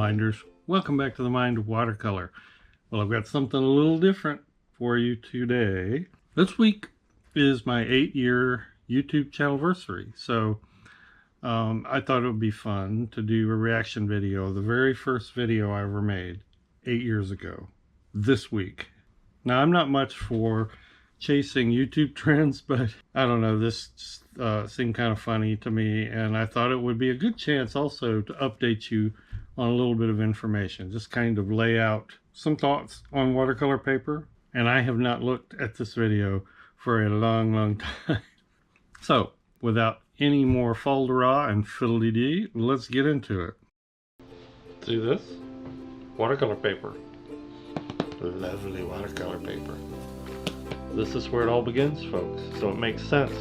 Minders. Welcome back to the Mind of Watercolor. Well, I've got something a little different for you today. This week is my 8-year YouTube channel-versary, so I thought it would be fun to do a reaction video, the very first video I ever made 8 years ago, this week. Now, I'm not much for chasing YouTube trends, but I don't know, this seemed kind of funny to me, and I thought it would be a good chance also to update you on a little bit of information, just kind of lay out some thoughts on watercolor paper. And I have not looked at this video for a long time. So without any more fol-de-rah and fiddle-dee-dee, let's get into it. See this? Watercolor paper. Lovely watercolor paper. This is where it all begins, folks, so it makes sense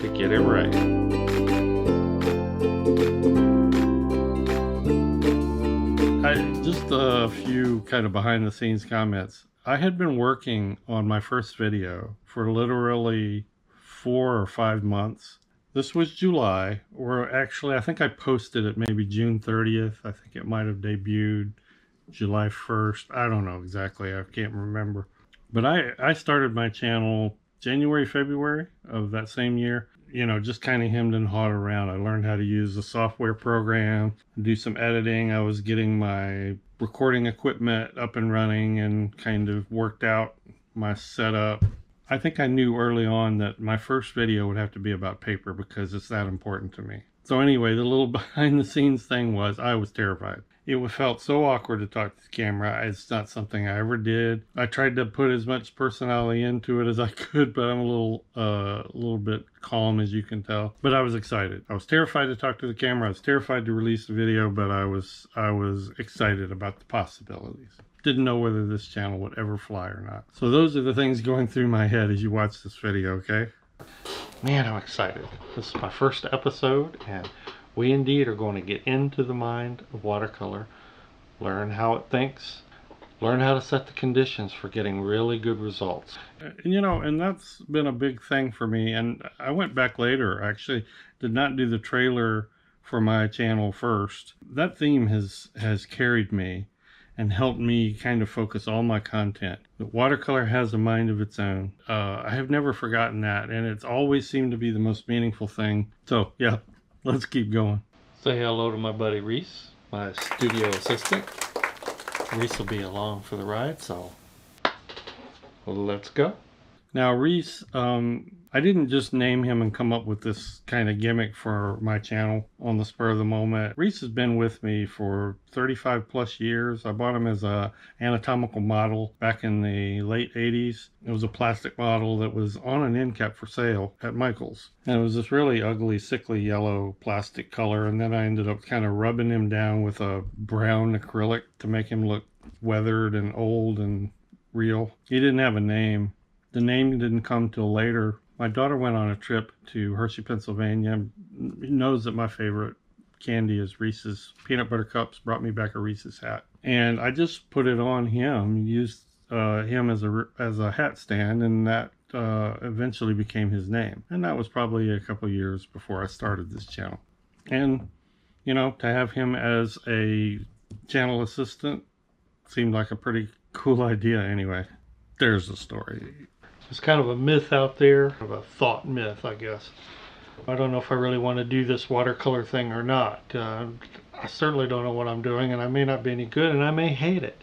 to get it right. Just a few kind of behind the scenes comments. I had been working on my first video for literally 4 or 5 months. This was July, or actually I think I posted it maybe June 30th. I think it might have debuted July 1st. I don't know exactly, I can't remember. But I started my channel January, February of that same year. You know, just kind of hemmed and hawed around. I learned how to use the software program, do some editing. I was getting my recording equipment up and running and kind of worked out my setup. I think I knew early on that my first video would have to be about paper because it's that important to me. So anyway, the little behind the scenes thing was I was terrified. It felt so awkward to talk to the camera. It's not something I ever did. I tried to put as much personality into it as I could, but I'm a little bit calm, as you can tell. But I was excited. I was terrified to talk to the camera. I was terrified to release the video, but I was excited about the possibilities. Didn't know whether this channel would ever fly or not. So those are the things going through my head as you watch this video, okay? Man, I'm excited. This is my first episode, and we indeed are going to get into the mind of watercolor, learn how it thinks, learn how to set the conditions for getting really good results. You know, and that's been a big thing for me. And I went back later, actually did not do the trailer for my channel first. That theme has carried me and helped me kind of focus all my content. The watercolor has a mind of its own. I have never forgotten that, and it's always seemed to be the most meaningful thing. So yeah, let's keep going. Say hello to my buddy Reese, my studio assistant. Reese will be along for the ride, so let's go. Now Reese, I didn't just name him and come up with this kind of gimmick for my channel on the spur of the moment. Reese has been with me for 35 plus years. I bought him as a anatomical model back in the late 80s. It was a plastic model that was on an end cap for sale at Michael's. And it was this really ugly, sickly yellow plastic color. And then I ended up kind of rubbing him down with a brown acrylic to make him look weathered and old and real. He didn't have a name. The name didn't come till later. My daughter went on a trip to Hershey, Pennsylvania. Knows that my favorite candy is Reese's peanut butter cups. Brought me back a Reese's hat, and I just put it on him. Used him as a hat stand, and that eventually became his name. And that was probably a couple years before I started this channel. And you know, to have him as a channel assistant seemed like a pretty cool idea. Anyway, there's the story. It's kind of a myth out there, of a thought myth, I guess. I don't know if I really want to do this watercolor thing or not. I certainly don't know what I'm doing, and I may not be any good, and I may hate it.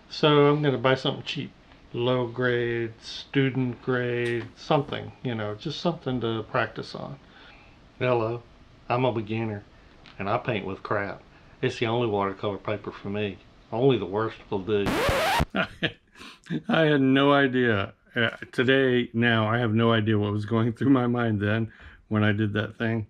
So I'm going to buy something cheap. Low grade, student grade, something, you know, just something to practice on. Hello, I'm a beginner, and I paint with crap. It's the only watercolor paper for me. Only the worst will do. I had no idea. Today, now, I have no idea what was going through my mind then when I did that thing.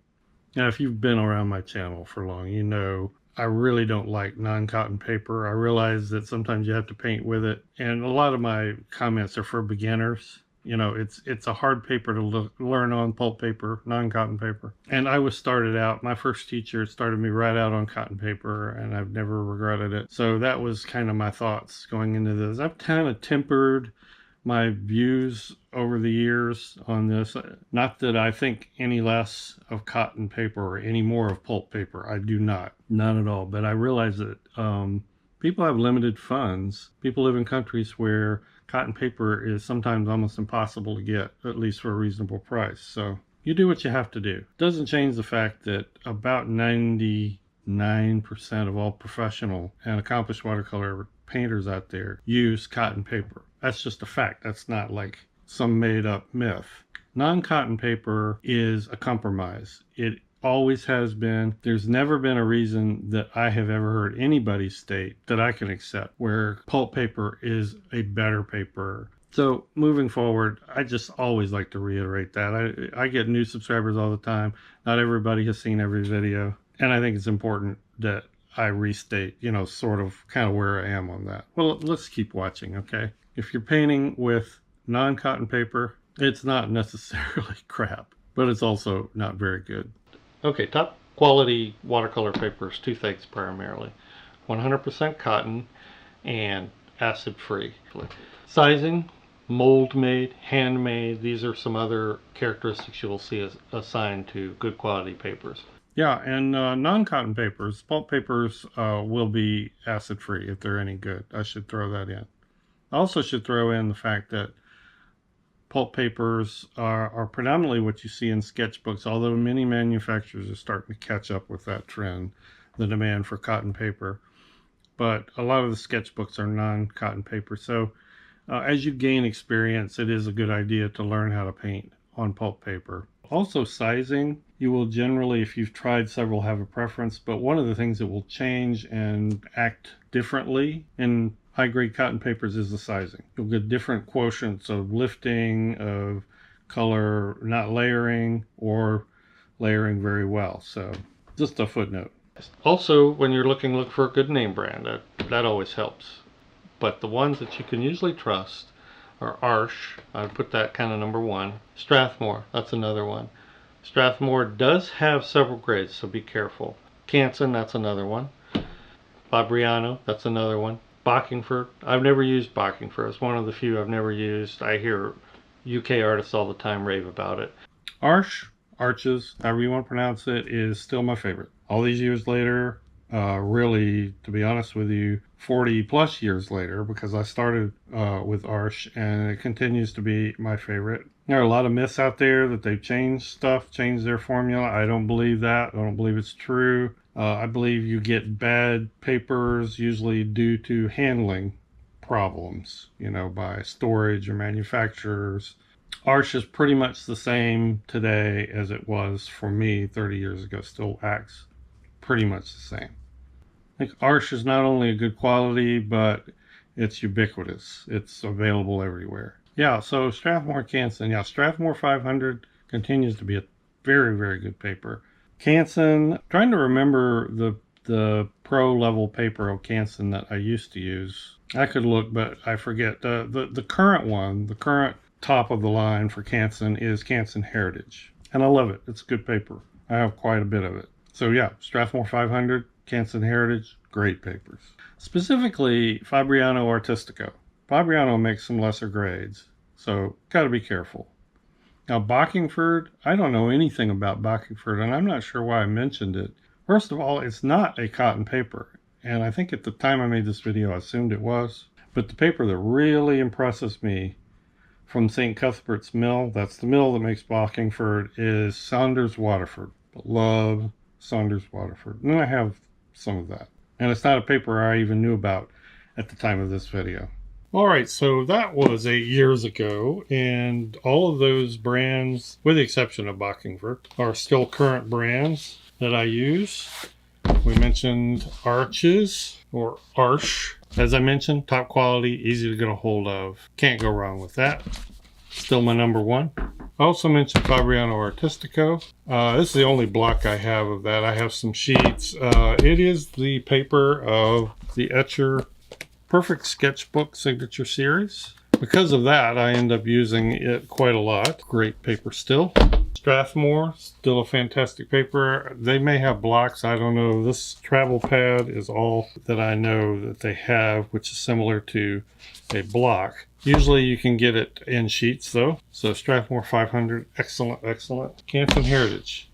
Now, if you've been around my channel for long, you know I really don't like non-cotton paper. I realize that sometimes you have to paint with it, and a lot of my comments are for beginners. You know, it's a hard paper to learn on, pulp paper, non-cotton paper. And I was started out, my first teacher started me right out on cotton paper, and I've never regretted it. So that was kind of my thoughts going into this. I've kind of tempered my views over the years on this. Not that I think any less of cotton paper or any more of pulp paper. I do not. Not at all. But I realize that people have limited funds. People live in countries where cotton paper is sometimes almost impossible to get, at least for a reasonable price. So you do what you have to do. Doesn't change the fact that about 99% of all professional and accomplished watercolor painters out there use cotton paper. That's just a fact. That's not like some made up myth. Non-cotton paper is a compromise. It always has been. There's never been a reason that I have ever heard anybody state that I can accept where pulp paper is a better paper. So moving forward, I just always like to reiterate that. I get new subscribers all the time. Not everybody has seen every video. And I think it's important that I restate, sort of kind of where I am on that. Well, let's keep watching, okay? If you're painting with non-cotton paper, it's not necessarily crap, but it's also not very good. Okay, top quality watercolor papers, two things primarily. 100% cotton and acid-free. Sizing, mold-made, handmade. These are some other characteristics you will see assigned to good quality papers. Yeah, and non-cotton papers, pulp papers will be acid-free if they're any good. I should throw that in. I also should throw in the fact that pulp papers are predominantly what you see in sketchbooks, although many manufacturers are starting to catch up with that trend, the demand for cotton paper. But a lot of the sketchbooks are non-cotton paper. So as you gain experience, it is a good idea to learn how to paint on pulp paper. Also, sizing, you will generally, if you've tried several, have a preference, but one of the things that will change and act differently in high-grade cotton papers is the sizing. You'll get different quotients of lifting, of color, not layering, or layering very well. So just a footnote. Also, when you're look for a good name brand. That always helps. But the ones that you can usually trust are Arches. I'd put that kind of number one. Strathmore, that's another one. Strathmore does have several grades, so be careful. Canson, that's another one. Fabriano, that's another one. Bockingford, I've never used Bockingford. It's one of the few I've never used. I hear UK artists all the time rave about it. Arches, however you want to pronounce it, is still my favorite. All these years later, really, to be honest with you, 40 plus years later, because I started with Arches, and it continues to be my favorite. There are a lot of myths out there that they've changed their formula. I don't believe that. I don't believe it's true. I believe you get bad papers usually due to handling problems, by storage or manufacturers. Arches is pretty much the same today as it was for me 30 years ago. Still acts pretty much the same. I think Arches is not only a good quality, but it's ubiquitous. It's available everywhere. Yeah, so Strathmore Canson. Yeah, Strathmore 500 continues to be a very, very good paper. Canson, trying to remember the pro level paper of Canson that I used to use. I could look, but I forget. The current one, the current top of the line for Canson is Canson Heritage. And I love it. It's good paper. I have quite a bit of it. So yeah, Strathmore 500, Canson Heritage, great papers. Specifically, Fabriano Artistico. Fabriano makes some lesser grades, so got to be careful. Now, Bockingford, I don't know anything about Bockingford, and I'm not sure why I mentioned it. First of all, it's not a cotton paper, and I think at the time I made this video, I assumed it was. But the paper that really impresses me from St. Cuthbert's Mill, that's the mill that makes Bockingford, is Saunders Waterford. Love Saunders Waterford. And I have some of that. And it's not a paper I even knew about at the time of this video. All right, so that was 8 years ago, and all of those brands, with the exception of Bockingford, are still current brands that I use. We mentioned Arches, or Arches. As I mentioned, top quality, easy to get a hold of. Can't go wrong with that. Still my number one. I also mentioned Fabriano Artistico. This is the only block I have of that. I have some sheets. It is the paper of the Etcher Perfect Sketchbook Signature Series. Because of that, I end up using it quite a lot. Great paper still. Strathmore, still a fantastic paper. They may have blocks, I don't know. This travel pad is all that I know that they have, which is similar to a block. Usually you can get it in sheets though. So Strathmore 500, excellent, excellent. Canton Heritage,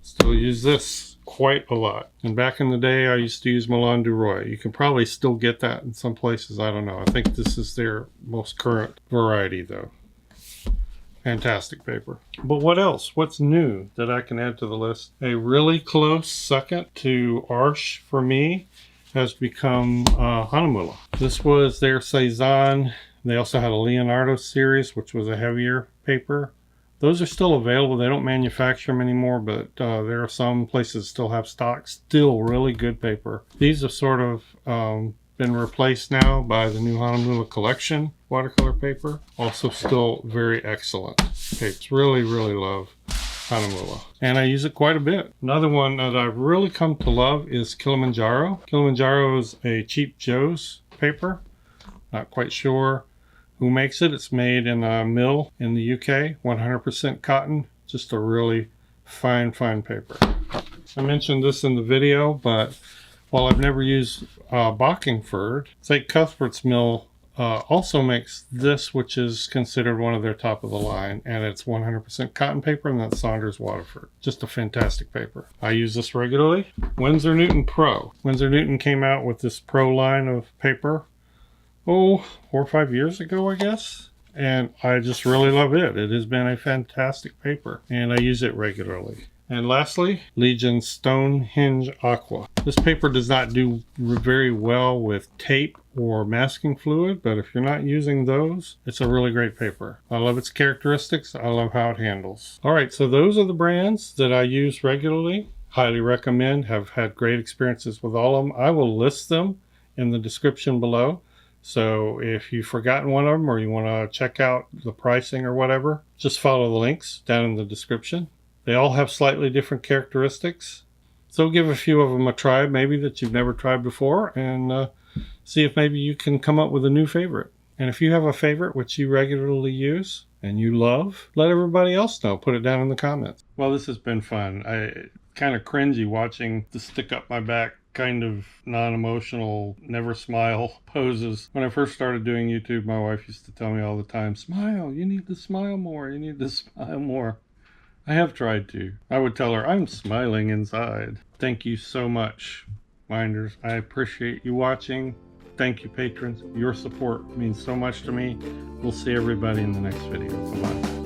still use this quite a lot. And back in the day, I used to use Milan du Roy. You can probably still get that in some places, I don't know. I think this is their most current variety though. Fantastic paper. But what else? What's new that I can add to the list? A really close second to Arches for me has become Hahnemühle. This was their Cezanne. They also had a Leonardo series, which was a heavier paper. Those are still available. They don't manufacture them anymore, but there are some places that still have stock. Still really good paper. These have sort of been replaced now by the new Hahnemühle collection watercolor paper. Also still very excellent papers. Really, really love Hahnemühle. And I use it quite a bit. Another one that I've really come to love is Kilimanjaro. Kilimanjaro is a Cheap Joe's paper. Not quite sure who makes it. It's made in a mill in the UK. 100% cotton. Just a really fine, fine paper. I mentioned this in the video, but while I've never used Bockingford, St. Cuthbert's Mill also makes this, which is considered one of their top of the line, and it's 100% cotton paper, and that's Saunders Waterford. Just a fantastic paper. I use this regularly. Windsor Newton Pro. Windsor Newton came out with this Pro line of paper, 4 or 5 years ago, I guess. And I just really love it. It has been a fantastic paper, and I use it regularly. And lastly, Legion's Stonehenge Aqua. This paper does not do very well with tape or masking fluid, but if you're not using those, it's a really great paper. I love its characteristics. I love how it handles. All right, so those are the brands that I use regularly. Highly recommend. Have had great experiences with all of them. I will list them in the description below. So if you've forgotten one of them or you want to check out the pricing or whatever, just follow the links down in the description. They all have slightly different characteristics. So give a few of them a try, maybe that you've never tried before, and see if maybe you can come up with a new favorite. And if you have a favorite which you regularly use and you love, let everybody else know. Put it down in the comments. Well, this has been fun. I kind of cringy watching the stick up my back kind of non-emotional, never smile poses. When I first started doing YouTube, my wife used to tell me all the time, smile, you need to smile more, you need to smile more. I have tried to. I would tell her, I'm smiling inside. Thank you so much, Minders. I appreciate you watching. Thank you, patrons. Your support means so much to me. We'll see everybody in the next video. Bye-bye.